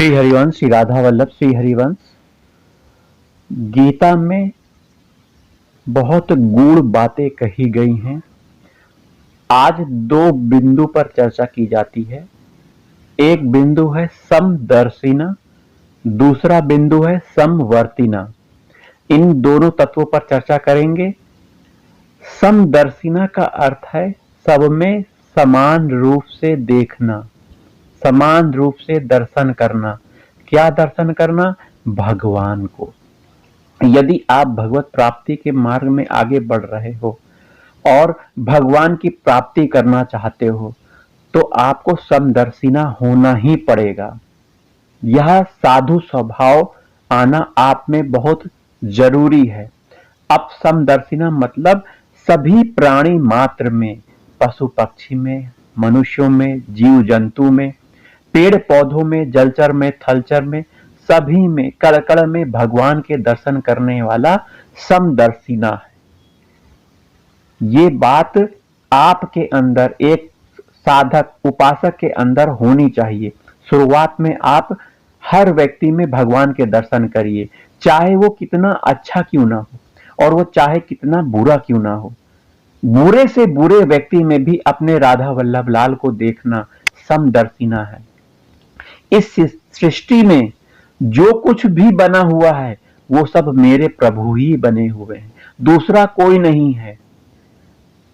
श्री हरिवंश, श्री राधा वल्लभ श्री हरिवंश। गीता में बहुत गूढ़ बातें कही गई हैं। आज दो बिंदु पर चर्चा की जाती है। एक बिंदु है समदर्शिना, दूसरा बिंदु है समवर्तिना। इन दोनों तत्वों पर चर्चा करेंगे। समदर्शिना का अर्थ है सब में समान रूप से देखना, समान रूप से दर्शन करना। क्या दर्शन करना? भगवान को। यदि आप भगवत प्राप्ति के मार्ग में आगे बढ़ रहे हो और भगवान की प्राप्ति करना चाहते हो तो आपको समदर्शिना होना ही पड़ेगा। यह साधु स्वभाव आना आप में बहुत जरूरी है। अब समदर्शिना मतलब सभी प्राणी मात्र में, पशु पक्षी में, मनुष्यों में, जीव जंतु में, पेड़ पौधों में, जलचर में, थलचर में, सभी में, कण कण में भगवान के दर्शन करने वाला समदर्शिना है। ये बात आपके अंदर, एक साधक उपासक के अंदर होनी चाहिए। शुरुआत में आप हर व्यक्ति में भगवान के दर्शन करिए, चाहे वो कितना अच्छा क्यों ना हो और वो चाहे कितना बुरा क्यों ना हो। बुरे से बुरे व्यक्ति में भी अपने राधा वल्लभ लाल को देखना समदर्शिना है। इस सृष्टि में जो कुछ भी बना हुआ है वो सब मेरे प्रभु ही बने हुए हैं, दूसरा कोई नहीं है।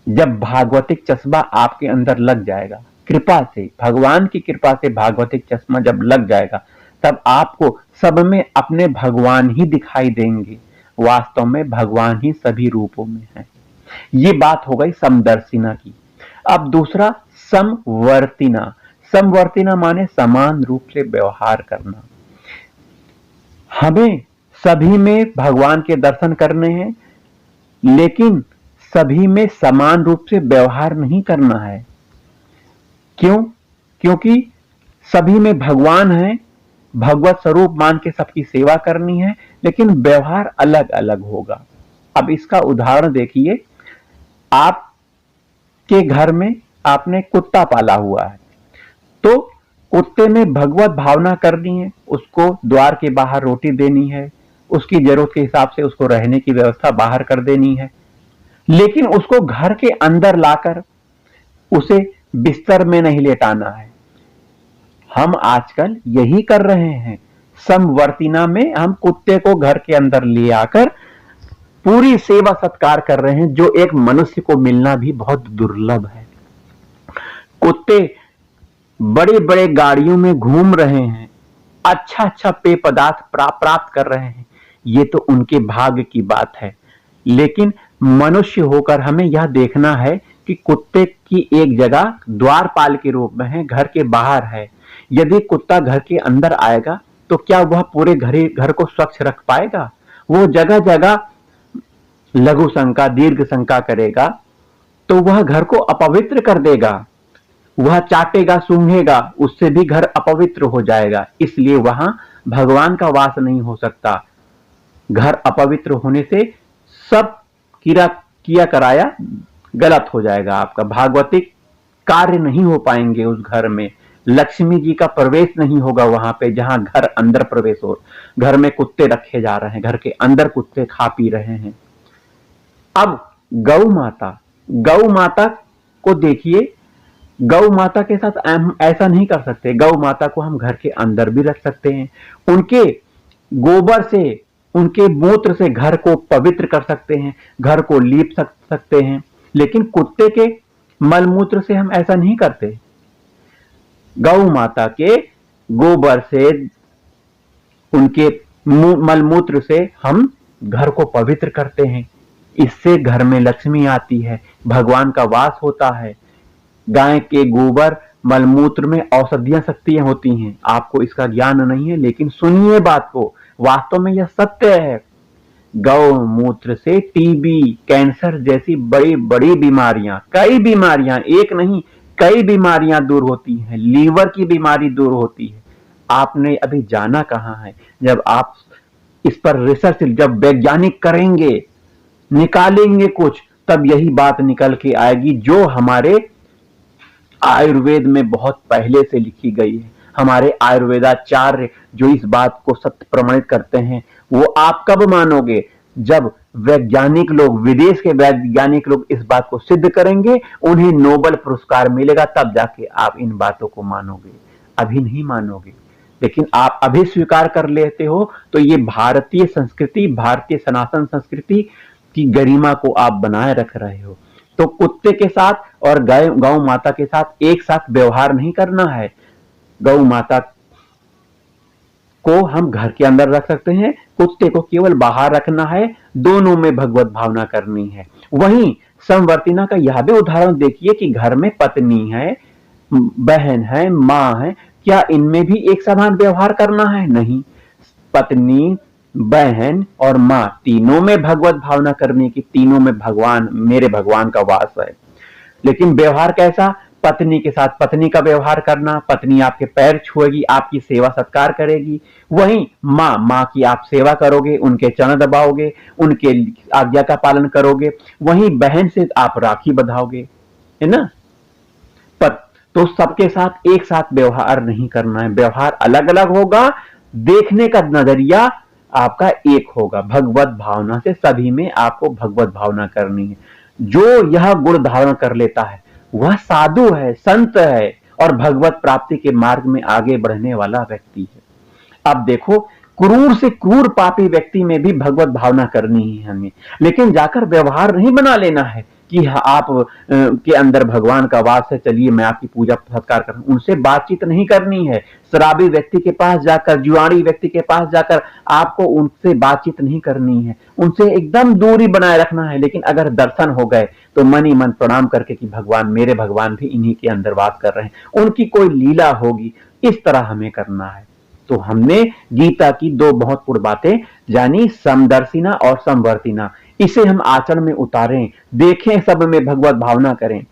जब भागवतिक चश्मा आपके अंदर लग जाएगा, कृपा से, भगवान की कृपा से भागवतिक चश्मा जब लग जाएगा तब आपको सब में अपने भगवान ही दिखाई देंगे। वास्तव में भगवान ही सभी रूपों में है। ये बात हो गई समदर्शिना की। अब दूसरा समवर्तिना। समवर्तिना माने समान रूप से व्यवहार करना। हमें सभी में भगवान के दर्शन करने हैं, लेकिन सभी में समान रूप से व्यवहार नहीं करना है। क्यों? क्योंकि सभी में भगवान है, भगवत स्वरूप मान के सबकी सेवा करनी है, लेकिन व्यवहार अलग अलग होगा। अब इसका उदाहरण देखिए। आपके घर में आपने कुत्ता पाला हुआ है, तो कुत्ते में भगवत भावना करनी है, उसको द्वार के बाहर रोटी देनी है, उसकी जरूरत के हिसाब से उसको रहने की व्यवस्था बाहर कर देनी है, लेकिन उसको घर के अंदर लाकर उसे बिस्तर में नहीं लेटाना है। हम आजकल यही कर रहे हैं। समवर्तिना में हम कुत्ते को घर के अंदर ले आकर पूरी सेवा सत्कार कर रहे हैं, जो एक मनुष्य को मिलना भी बहुत दुर्लभ है। कुत्ते बड़े बड़े गाड़ियों में घूम रहे हैं, अच्छा अच्छा पेय पदार्थ प्राप्त कर रहे हैं, ये तो उनके भाग्य की बात है। लेकिन मनुष्य होकर हमें यह देखना है कि कुत्ते की एक जगह द्वारपाल के रूप में है, घर के बाहर है। यदि कुत्ता घर के अंदर आएगा तो क्या वह पूरे घर को स्वच्छ रख पाएगा? वो जगह जगह लघु शंका, दीर्घ शंका करेगा तो वह घर को अपवित्र कर देगा। वह चाटेगा, सूंघेगा, उससे भी घर अपवित्र हो जाएगा। इसलिए वहां भगवान का वास नहीं हो सकता। घर अपवित्र होने से सब किया कराया गलत हो जाएगा। आपका भागवतिक कार्य नहीं हो पाएंगे उस घर में। लक्ष्मी जी का प्रवेश नहीं होगा वहां पे जहां घर अंदर प्रवेश हो। घर में कुत्ते रखे जा रहे हैं, घर के अंदर कुत्ते खा पी रहे हैं। अब गौ माता को देखिए। गौ माता के साथ हम ऐसा नहीं कर सकते। गौ माता को हम घर के अंदर भी रख सकते हैं। उनके गोबर से, उनके मूत्र से घर को पवित्र कर सकते हैं, घर को लीप सकते हैं। लेकिन कुत्ते के मलमूत्र से हम ऐसा नहीं करते। गौ माता के गोबर से, उनके मलमूत्र से हम घर को पवित्र करते हैं। इससे घर में लक्ष्मी आती है, भगवान का वास होता है। गाय के गोबर मलमूत्र में औषधीय शक्तियां होती हैं। आपको इसका ज्ञान नहीं है, लेकिन सुनिए बात को, वास्तव में यह सत्य है। गौ मूत्र से टीबी, कैंसर जैसी बड़ी बड़ी बीमारियां, कई बीमारियां, एक नहीं कई बीमारियां दूर होती हैं। लीवर की बीमारी दूर होती है। आपने अभी जाना कहां है? जब आप इस पर रिसर्च, जब वैज्ञानिक करेंगे, निकालेंगे कुछ, तब यही बात निकल के आएगी जो हमारे आयुर्वेद में बहुत पहले से लिखी गई है। हमारे आयुर्वेदाचार्य जो इस बात को सत्य प्रमाणित करते हैं, वो आप कब मानोगे? जब वैज्ञानिक लोग, विदेश के वैज्ञानिक लोग इस बात को सिद्ध करेंगे, उन्हें नोबेल पुरस्कार मिलेगा, तब जाके आप इन बातों को मानोगे, अभी नहीं मानोगे। लेकिन आप अभी स्वीकार कर लेते हो तो ये भारतीय संस्कृति, भारतीय सनातन संस्कृति की गरिमा को आप बनाए रख रहे हो। तो कुत्ते के साथ और गौ माता के साथ एक साथ व्यवहार नहीं करना है। गौ माता को हम घर के अंदर रख सकते हैं, कुत्ते को केवल बाहर रखना है, दोनों में भगवत भावना करनी है। वहीं समवर्तिना का यह भी उदाहरण देखिए कि घर में पत्नी है, बहन है, मां है, क्या इनमें भी एक समान व्यवहार करना है? नहीं। पत्नी, बहन और मां तीनों में भगवत भावना करने की, तीनों में भगवान, मेरे भगवान का वास है। लेकिन व्यवहार कैसा? पत्नी के साथ पत्नी का व्यवहार करना, पत्नी आपके पैर छुएगी, आपकी सेवा सत्कार करेगी। वहीं मां की आप सेवा करोगे, उनके चरण दबाओगे, उनके आज्ञा का पालन करोगे। वहीं बहन से आप राखी बंधाओगे, है ना? तो सबके साथ एक साथ व्यवहार नहीं करना है, व्यवहार अलग अलग होगा, देखने का नजरिया आपका एक होगा। भगवत भावना से सभी में आपको भगवत भावना करनी है। जो यह गुण धारण कर लेता है वह साधु है, संत है और भगवत प्राप्ति के मार्ग में आगे बढ़ने वाला व्यक्ति है। अब देखो, क्रूर से क्रूर पापी व्यक्ति में भी भगवत भावना करनी है हमें, लेकिन जाकर व्यवहार नहीं बना लेना है कि आप के अंदर भगवान का वास है, चलिए मैं आपकी पूजा सत्कार कर, उनसे बातचीत नहीं करनी है। शराबी व्यक्ति के पास जाकर, जुआरी व्यक्ति के पास जाकर आपको उनसे बातचीत नहीं करनी है, उनसे एकदम दूरी बनाए रखना है। लेकिन अगर दर्शन हो गए तो मन ही मन प्रणाम करके कि भगवान, मेरे भगवान भी इन्हीं के अंदर वास कर रहे हैं, उनकी कोई लीला होगी, इस तरह हमें करना है। तो हमने गीता की दो बहुत पूर्ण बातें जानी, समदर्शिना और समवर्तिना। इसे हम आचरण में उतारें, देखें, सब में भगवत भावना करें।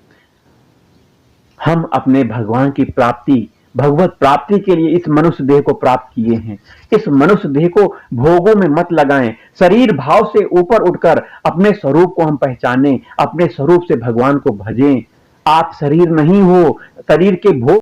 हम अपने भगवान की प्राप्ति, भगवत प्राप्ति के लिए इस मनुष्य देह को प्राप्त किए हैं। इस मनुष्य देह को भोगों में मत लगाएं, शरीर भाव से ऊपर उठकर अपने स्वरूप को हम पहचानें, अपने स्वरूप से भगवान को भजें। आप शरीर नहीं हो, शरीर के भोग